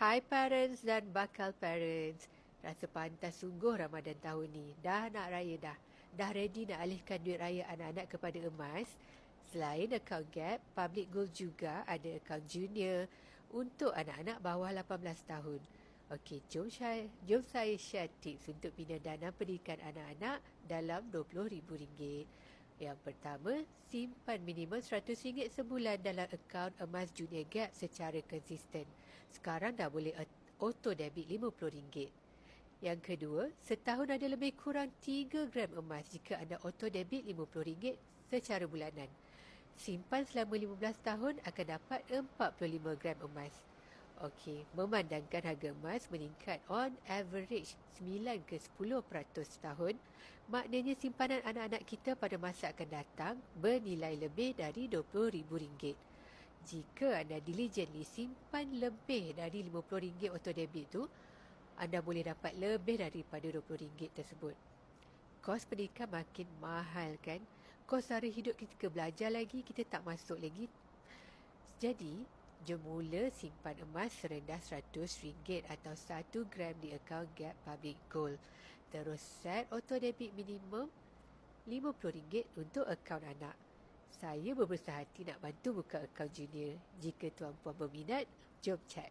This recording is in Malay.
Hai parents dan bakal parents. Rasa pantas sungguh Ramadan tahun ni. Dah nak raya dah. Dah ready nak alihkan duit raya anak-anak kepada emas. Selain akaun Gap, Public Gold juga ada akaun Junior untuk anak-anak bawah 18 tahun. Okey, jom saya share tips untuk bina dana pendidikan anak-anak dalam RM20,000. Yang pertama, simpan minimum RM100 sebulan dalam akaun emas Junior Gap secara konsisten. Sekarang dah boleh auto debit RM50. Yang kedua, setahun ada lebih kurang 3 gram emas jika anda auto debit RM50 secara bulanan. Simpan selama 15 tahun akan dapat 45 gram emas. Okey, memandangkan harga emas meningkat on average 9 ke 10% setahun, maknanya simpanan anak-anak kita pada masa akan datang bernilai lebih dari RM20,000. Jika anda diligently simpan lebih dari RM50 auto debit tu, anda boleh dapat lebih daripada RM20 tersebut. Kos pendidikan makin mahal kan? Kos sara hidup ketika belajar lagi, kita tak masuk lagi. Jadi, jom mula simpan emas serendah RM100 atau 1 gram di akaun Gap Public Gold. Terus set auto debit minimum RM50 untuk akaun anak. Saya berbesar hati nak bantu buka akaun Junior. Jika tuan-puan berminat, jom chat.